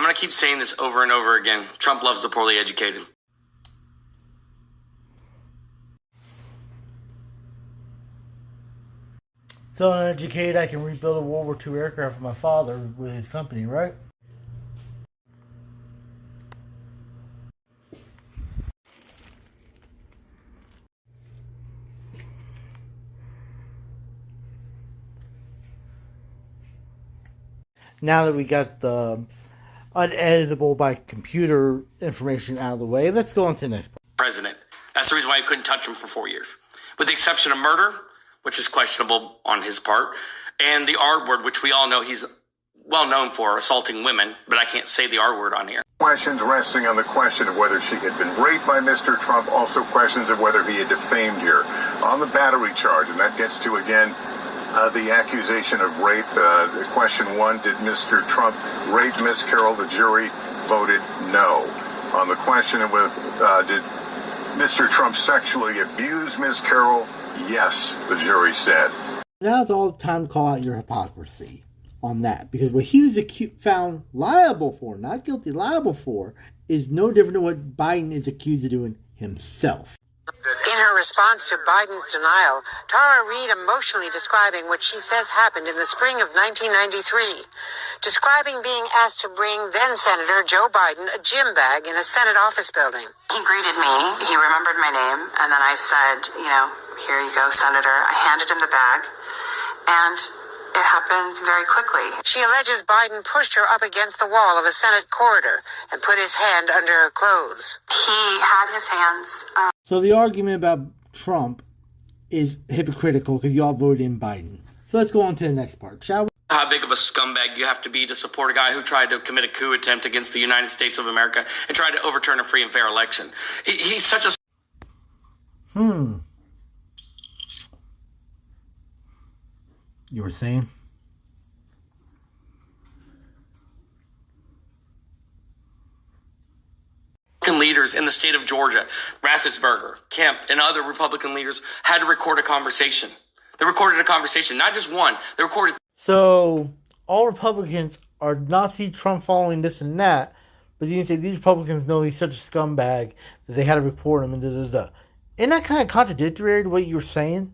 I'm going to keep saying this over and over again. Trump loves the poorly educated. So uneducated, I can rebuild a World War II aircraft for my father with his company, right? Now that we got the uneditable by computer information out of the way, let's go on to the next part. President. That's the reason why he couldn't touch him for 4 years. With the exception of murder, which is questionable on his part, and the R word, which we all know he's well known for, assaulting women, but I can't say the R word on here. Questions resting on the question of whether she had been raped by Mr. Trump, also questions of whether he had defamed her on the battery charge, and that gets to, again, the accusation of rape. Question one, did Mr. Trump rape Miss Carroll? The jury voted no. On the question of whether did Mr. Trump sexually abuse Miss Carroll? Yes, the jury said. Now's all the time to call out your hypocrisy on that, because what he was found liable for, not guilty, liable for, is no different than what Biden is accused of doing himself. In her response to Biden's denial, Tara Reid emotionally describing what she says happened in the spring of 1993, describing being asked to bring then-Senator Joe Biden a gym bag in a Senate office building. He greeted me, he remembered my name, and then I said, here you go, Senator. I handed him the bag, and it happened very quickly. She alleges Biden pushed her up against the wall of a Senate corridor and put his hand under her clothes. He had his hands... So the argument about Trump is hypocritical because you all voted in Biden. So let's go on to the next part, shall we? How big of a scumbag you have to be to support a guy who tried to commit a coup attempt against the United States of America and tried to overturn a free and fair election. He's such a... You were saying? Leaders in the state of Georgia, Raffensperger, Kemp, and other Republican leaders had to record a conversation. They recorded a conversation, not just one. They recorded... So, all Republicans are not see Trump following this and that, but you can say these Republicans know he's such a scumbag that they had to report him and da-da-da. Isn't that kind of contradictory to what you were saying?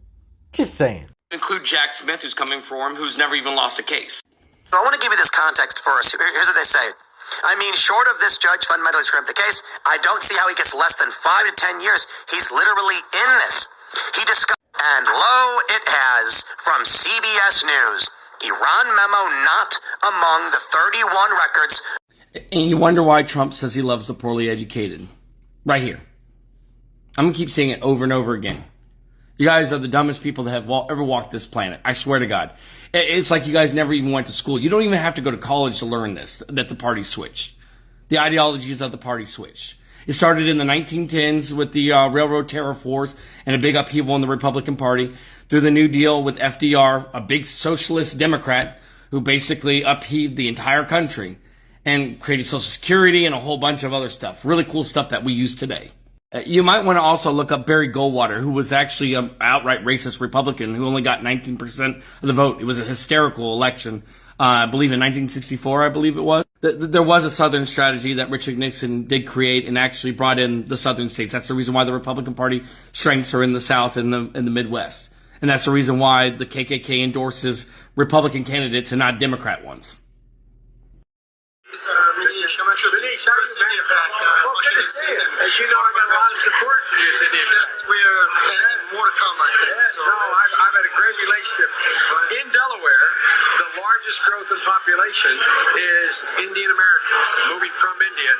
Just saying. Include Jack Smith, who's coming for him, who's never even lost a case. I want to give you this context first. Here's what they say. I mean, short of this judge fundamentally screwing up the case, I don't see how he gets less than 5 to 10 years. He's literally in this. He discussed, and lo, it has, from CBS News, Iran memo not among the 31 records. And you wonder why Trump says he loves the poorly educated. Right here. I'm going to keep saying it over and over again. You guys are the dumbest people that have ever walked this planet. I swear to God. It's like you guys never even went to school. You don't even have to go to college to learn this, that the party switched. The ideologies of the party switched. It started in the 1910s with the railroad tariff wars and a big upheaval in the Republican Party through the New Deal with FDR, a big socialist Democrat who basically upheaved the entire country and created Social Security and a whole bunch of other stuff. Really cool stuff that we use today. You might want to also look up Barry Goldwater, who was actually an outright racist Republican who only got 19% of the vote. It was a hysterical election, I believe in 1964, I believe it was. There was a Southern strategy that Richard Nixon did create and actually brought in the Southern states. That's the reason why the Republican Party strengths are in the South and the Midwest. And that's the reason why the KKK endorses Republican candidates and not Democrat ones. Manish, how is India back? Good to see you. As you know, I got a lot of support from you, India. That's where, and more to come, I think. So, no, I've had a great relationship. In Delaware, the largest growth in population is Indian Americans moving from India.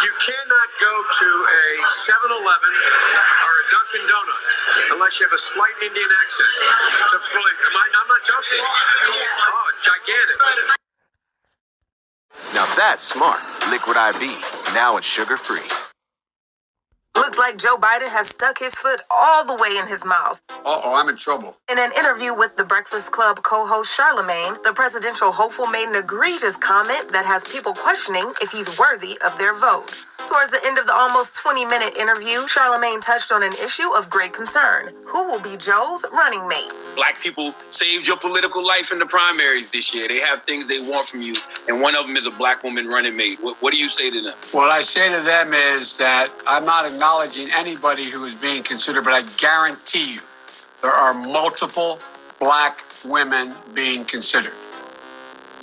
You cannot go to a 7-Eleven or a Dunkin' Donuts unless you have a slight Indian accent. I'm not joking. Oh, gigantic. Now that's smart. Liquid IV, now it's sugar-free. Looks like Joe Biden has stuck his foot all the way in his mouth. Uh-oh, I'm in trouble. In an interview with The Breakfast Club co-host Charlemagne, the presidential hopeful made an egregious comment that has people questioning if he's worthy of their vote. Towards the end of the almost 20-minute interview, Charlamagne touched on an issue of great concern. Who will be Joe's running mate? Black people saved your political life in the primaries this year. They have things they want from you, and one of them is a black woman running mate. What do you say to them? What I say to them is that I'm not acknowledging anybody who is being considered, but I guarantee you there are multiple black women being considered.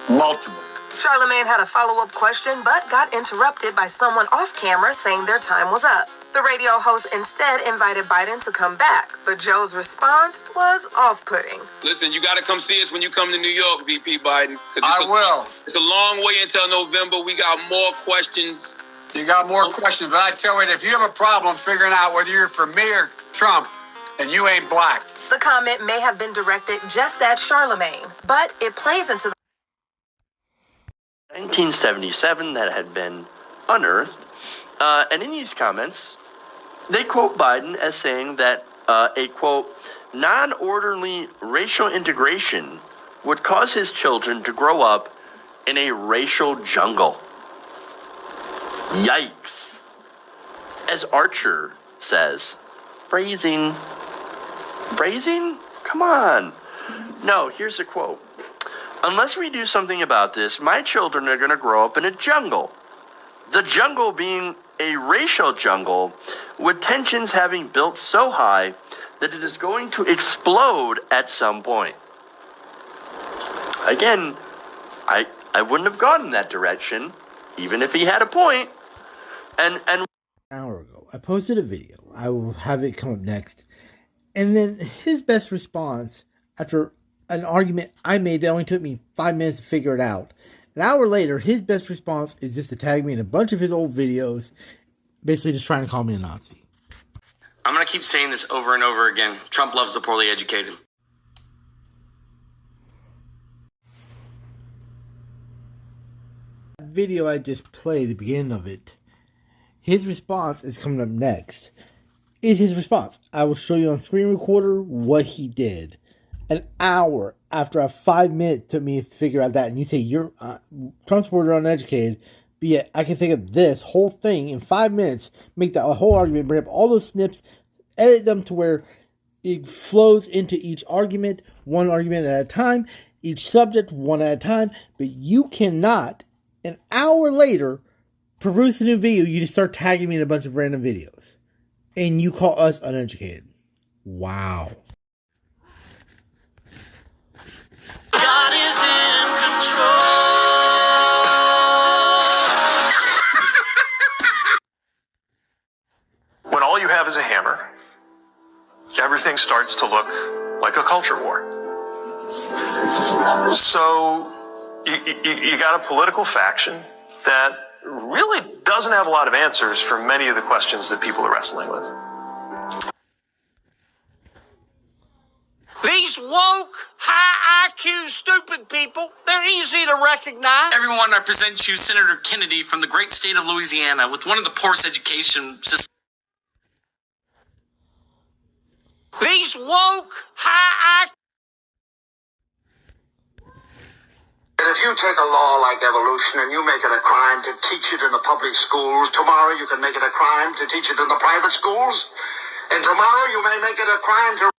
Multiple. Charlamagne had a follow-up question, but got interrupted by someone off camera saying their time was up. The radio host instead invited Biden to come back, but Joe's response was off-putting. Listen, you got to come see us when you come to New York, VP Biden. I will. It's a long way until November. We got more questions. You got more questions, but I tell you, if you have a problem figuring out whether you're for me or Trump, then you ain't black. The comment may have been directed just at Charlamagne, but it plays into the 1977 that had been unearthed. And in these comments, they quote Biden as saying that a, quote, non-orderly racial integration would cause his children to grow up in a racial jungle. Yikes. As Archer says, phrasing. Phrasing? Come on. No, here's a quote. Unless we do something about this, my children are going to grow up in a jungle. The jungle being a racial jungle, with tensions having built so high that it is going to explode at some point. Again, I wouldn't have gone in that direction, even if he had a point. And an hour ago, I posted a video. I will have it come up next. And then his best response after an argument I made that only took me 5 minutes to figure it out. An hour later, his best response is just to tag me in a bunch of his old videos, basically just trying to call me a Nazi. I'm going to keep saying this over and over again. Trump loves the poorly educated. That video I just played, the beginning of it, his response is coming up next. Is his response. I will show you on screen recorder what he did. An hour after a 5 minutes took me to figure out that, and you say you're Trump supporter uneducated, but yet I can think of this whole thing in 5 minutes, make that whole argument, bring up all those snips, edit them to where it flows into each argument, one argument at a time, each subject one at a time, but you cannot, an hour later, peruse a new video, you just start tagging me in a bunch of random videos, and you call us uneducated. Wow. God is in control. When all you have is a hammer, everything starts to look like a culture war. So you got a political faction that really doesn't have a lot of answers for many of the questions that people are wrestling with. These woke, high IQ, stupid people, they're easy to recognize. Everyone, I present you Senator Kennedy from the great state of Louisiana with one of the poorest education systems. These woke, high IQ. And if you take a law like evolution and you make it a crime to teach it in the public schools, tomorrow you can make it a crime to teach it in the private schools, and tomorrow you may make it a crime to